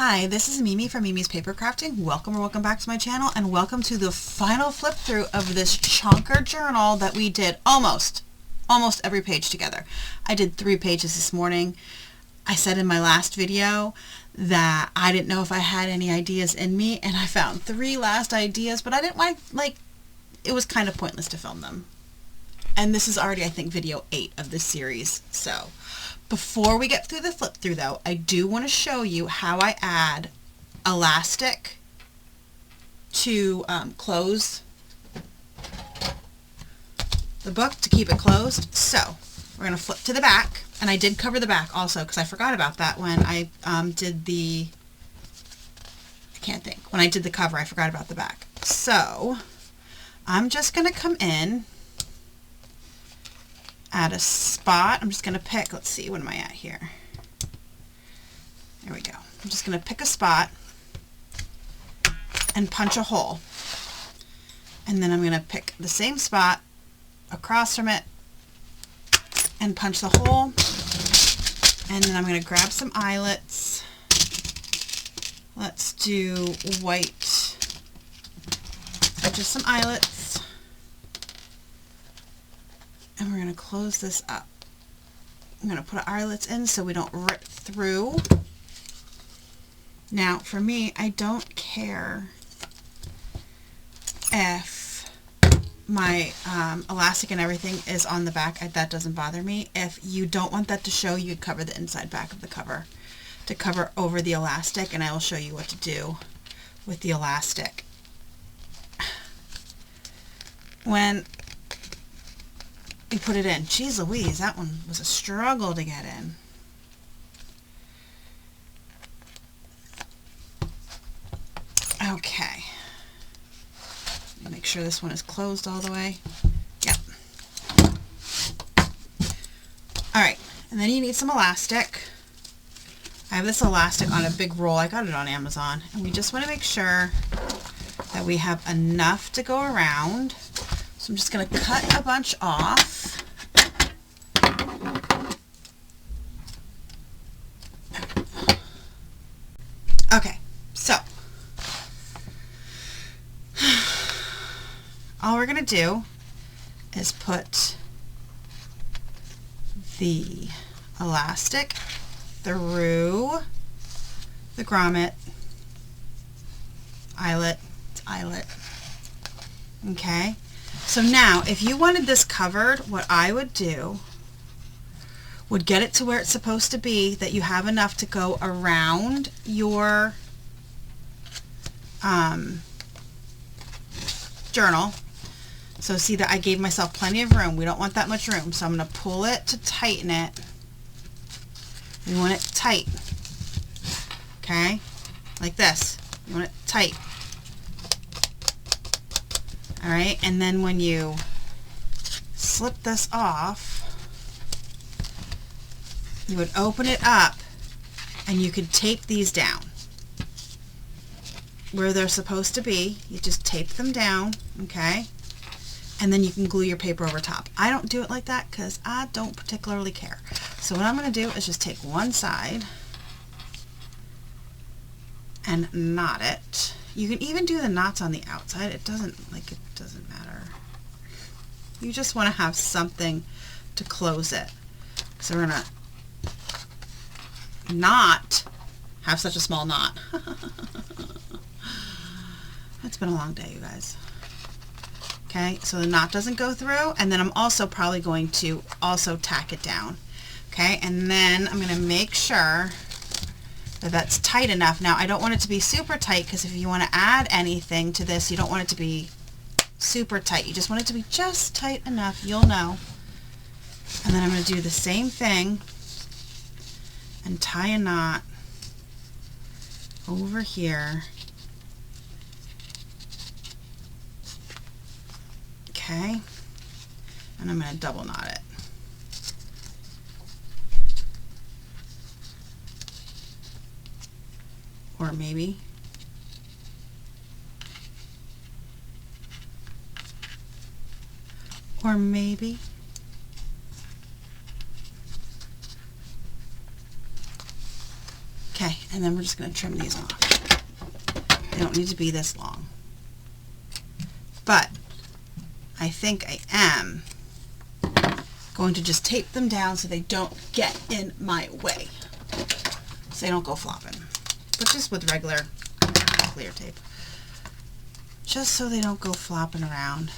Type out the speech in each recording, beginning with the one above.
Hi, this is Mimi from Mimi's Paper Crafting. Welcome or welcome back to my channel, and welcome to the final flip through of this chunker journal that we did almost every page together. I did 3 pages this morning. I said in my last video that I didn't know if I had any ideas in me, and I found 3 last ideas, but I didn't like it was kind of pointless to film them. And this is already, I think, video 8 of this series. So before we get through the flip through though, I do want to show you how I add elastic to close the book to keep it closed. So we're going to flip to the back, and I did cover the back also because I forgot about that when I did the, when I did the cover I forgot about the back. So I'm just going to come in at a spot. I'm just going to pick, let's see, what am I at here? There we go. I'm just going to pick a spot and punch a hole. And then I'm going to pick the same spot across from it and punch the hole. And then I'm going to grab some eyelets. Let's do white, just some eyelets. And we're going to close this up. I'm going to put our eyelets in so we don't rip through. Now, for me, I don't care if my elastic and everything is on the back. That doesn't bother me. If you don't want that to show, you cover the inside back of the cover to cover over the elastic, and I will show you what to do with the elastic. When you put it in. Jeez Louise, that one was a struggle to get in. Okay. Make sure this one is closed all the way. Yep. Alright, and then you need some elastic. I have this elastic on a big roll. I got it on Amazon. And we just want to make sure that we have enough to go around. So I'm just going to cut a bunch off. Okay, so all we're going to do is put the elastic through the grommet, eyelet, okay? So now, if you wanted this covered, what I would do would get it to where it's supposed to be, that you have enough to go around your journal. So see that I gave myself plenty of room. We don't want that much room. So I'm going to pull it to tighten it. We want it tight. Okay? Like this. You want it tight. Alright, and then when you slip this off, you would open it up and you could tape these down where they're supposed to be. You just tape them down, okay? And then you can glue your paper over top. I don't do it like that because I don't particularly care. So what I'm going to do is just take one side and knot it. You can even do the knots on the outside. It doesn't matter. You just want to have something to close it. So we're going to not have such a small knot. It's been a long day, you guys. Okay, so the knot doesn't go through, and then I'm also probably going to also tack it down. Okay, and then I'm going to make sure that that's tight enough. Now, I don't want it to be super tight, because if you want to add anything to this, you don't want it to be super tight. You just want it to be just tight enough. You'll know. And then I'm going to do the same thing and tie a knot over here. Okay. And I'm going to double knot it. Or maybe Okay, and then we're just going to trim these off. They don't need to be this long. But I think I am going to just tape them down so they don't get in my way. So they don't go flopping. But just with regular clear tape. Just so they don't go flopping around.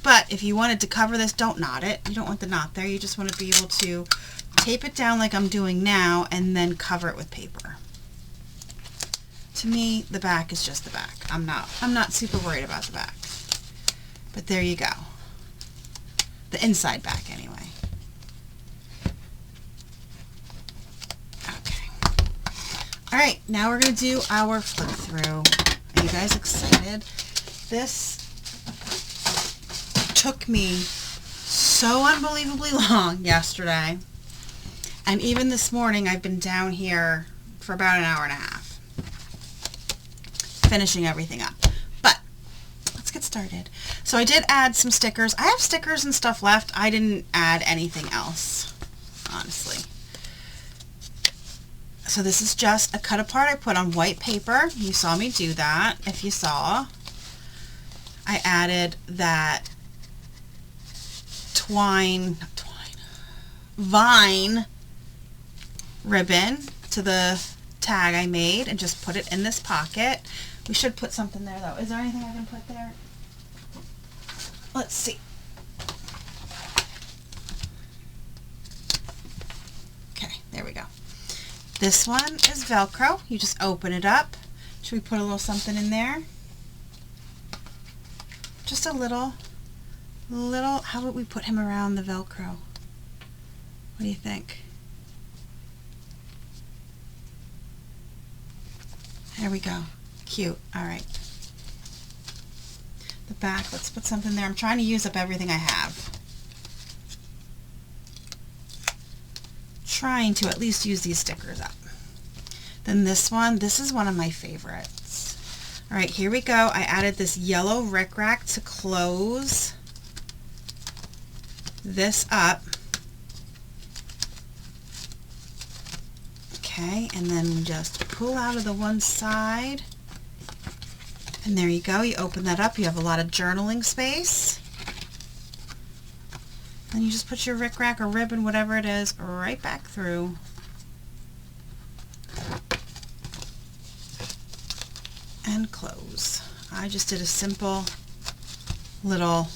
But if you wanted to cover this, don't knot it. You don't want the knot there. You just want to be able to tape it down like I'm doing now and then cover it with paper. To me, the back is just the back. I'm not super worried about the back. But there you go. The inside back anyway. Okay. Alright, now we're going to do our flip through. Are you guys excited? This took me so unbelievably long yesterday. And even this morning I've been down here for about an hour and a half. Finishing everything up. But let's get started. So I did add some stickers. I have stickers and stuff left. I didn't add anything else, honestly. So this is just a cut apart I put on white paper. You saw me do that, if you saw. I added that vine ribbon to the tag I made and just put it in this pocket. We should put something there though. Is there anything I can put there? Let's see. Okay, there we go. This one is Velcro. You just open it up. Should we put a little something in there? Just a little, how would we put him around the Velcro? What do you think? There we go. Cute. All right. The back, let's put something there. I'm trying to use up everything I have. Trying to at least use these stickers up. Then this one, this is one of my favorites. All right, here we go. I added this yellow rickrack to close this up. Okay, and then just pull out of the one side. And there you go. You open that up. You have a lot of journaling space. Then you just put your rickrack or ribbon, whatever it is, right back through. And close. I just did a simple little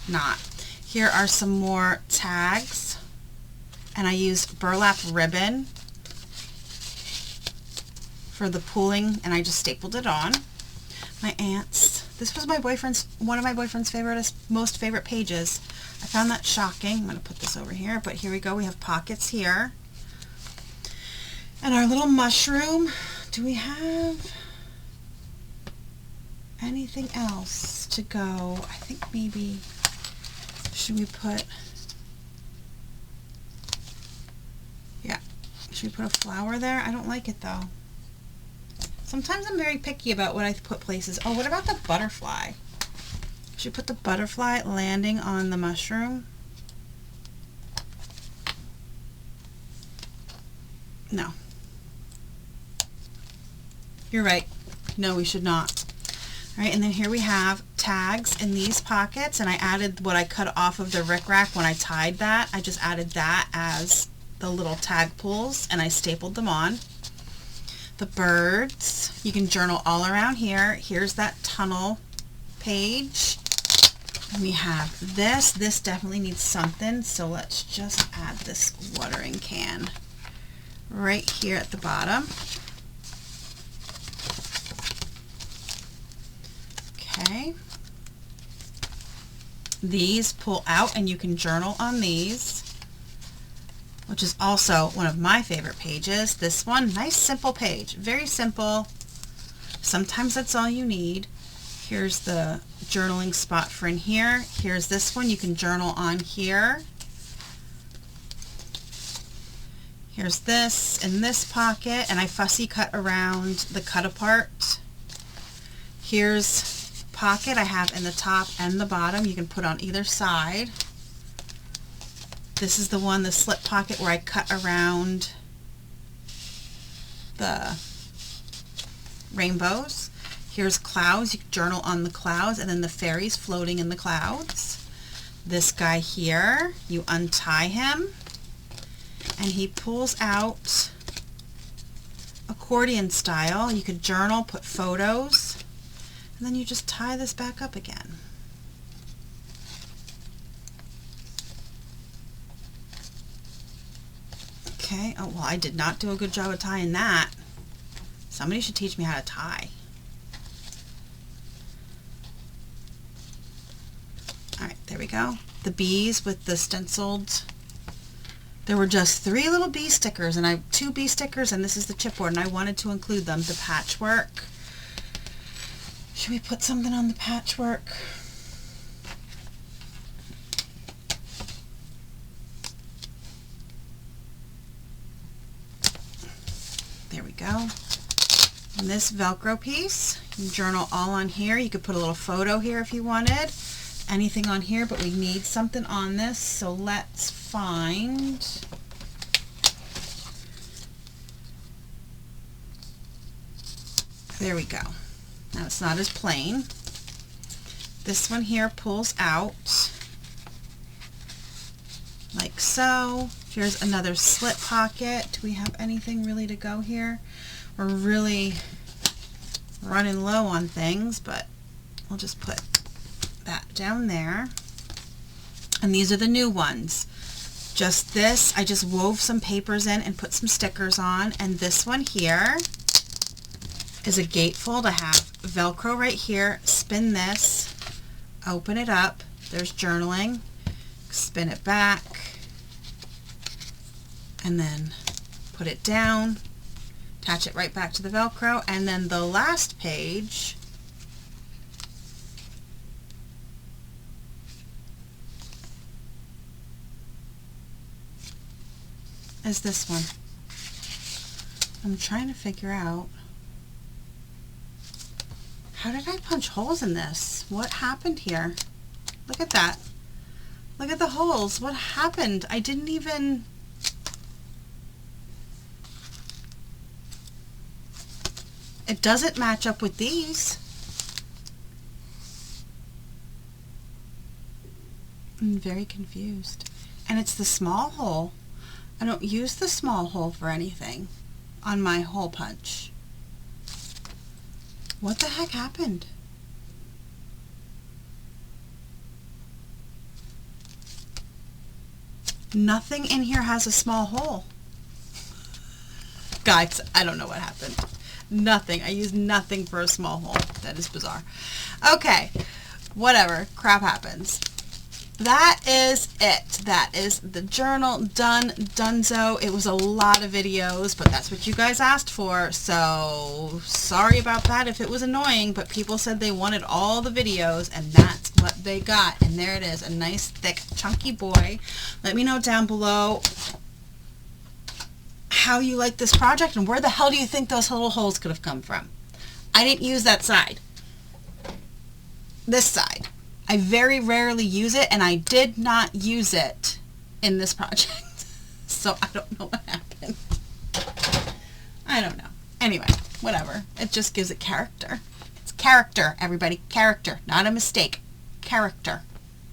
knot. Here are some more tags. And I used burlap ribbon for the pulling, and I just stapled it on. My aunt's. This was one of my boyfriend's most favorite pages. I found that shocking. I'm going to put this over here, but here we go. We have pockets here. And our little mushroom. Do we have anything else to go? I think maybe, should we put, yeah, should we put a flower there? I don't like it though. Sometimes I'm very picky about what I put places. Oh, what about the butterfly? Should we put the butterfly landing on the mushroom? No. You're right. No, we should not. All right, and then here we have tags in these pockets, and I added what I cut off of the rickrack when I tied that. I just added that as the little tag pulls, and I stapled them on. The birds, you can journal all around here. Here's that tunnel page. And we have this. This definitely needs something, so let's just add this watering can right here at the bottom. Okay. These pull out and you can journal on these, which is also one of my favorite pages. This one, nice simple page, very simple. Sometimes that's all you need. Here's the journaling spot for in here. Here's this one, you can journal on here. Here's this in this pocket, and I fussy cut around the cut apart. Here's pocket I have in the top and the bottom. You can put on either side. This is the one, the slip pocket, where I cut around the rainbows. Here's clouds. You can journal on the clouds, and then the fairies floating in the clouds. This guy here, you untie him, and he pulls out accordion style. You could journal, put photos, and then you just tie this back up again. Okay, oh well, I did not do a good job of tying that. Somebody should teach me how to tie. Alright, there we go. The bees with the stenciled. There were just 3 little bee stickers, and 2 bee stickers, and this is the chipboard, and I wanted to include them. The patchwork. Should we put something on the patchwork? There we go. And this Velcro piece, you can journal all on here. You could put a little photo here if you wanted. Anything on here, but we need something on this, so let's find. There we go. Now it's not as plain. This one here pulls out like so. Here's another slip pocket. Do we have anything really to go here? We're really running low on things, but we'll just put that down there. And these are the new ones. Just this, I just wove some papers in and put some stickers on. And this one here is a gatefold. I have Velcro right here. Spin this, open it up. There's journaling. Spin it back, and then put it down. Attach it right back to the Velcro. And then the last page is this one. I'm trying to figure out, how did I punch holes in this? What happened here? Look at that. Look at the holes. What happened? I didn't even... It doesn't match up with these. I'm very confused. And it's the small hole. I don't use the small hole for anything on my hole punch. What the heck happened? Nothing in here has a small hole. Guys, I don't know what happened. Nothing. I used nothing for a small hole. That is bizarre. Okay, whatever. Crap happens. That is it. That is the journal done, donezo. It was a lot of videos, but that's what you guys asked for, so sorry about that if it was annoying, but people said they wanted all the videos, and that's what they got. And there it is, a nice, thick, chunky boy. Let me know down below how you like this project, and where the hell do you think those little holes could have come from? I didn't use that side. This side. I very rarely use it, and I did not use it in this project. So I don't know what happened. I don't know. Anyway, whatever. It just gives it character. It's character, everybody. Character. Not a mistake. Character.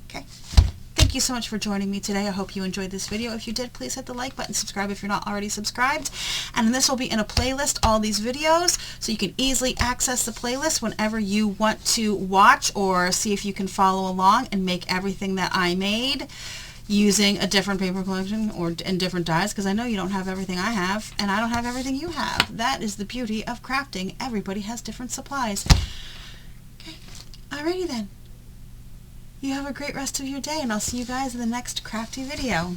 Okay? Thank you so much for joining me today. I hope you enjoyed this video. If you did, please hit the like button, subscribe if you're not already subscribed. And this will be in a playlist, all these videos, so you can easily access the playlist whenever you want to watch or see if you can follow along and make everything that I made using a different paper collection or in different dyes, because I know you don't have everything I have, and I don't have everything you have. That is the beauty of crafting. Everybody has different supplies. Okay, alrighty then. You have a great rest of your day, and I'll see you guys in the next crafty video.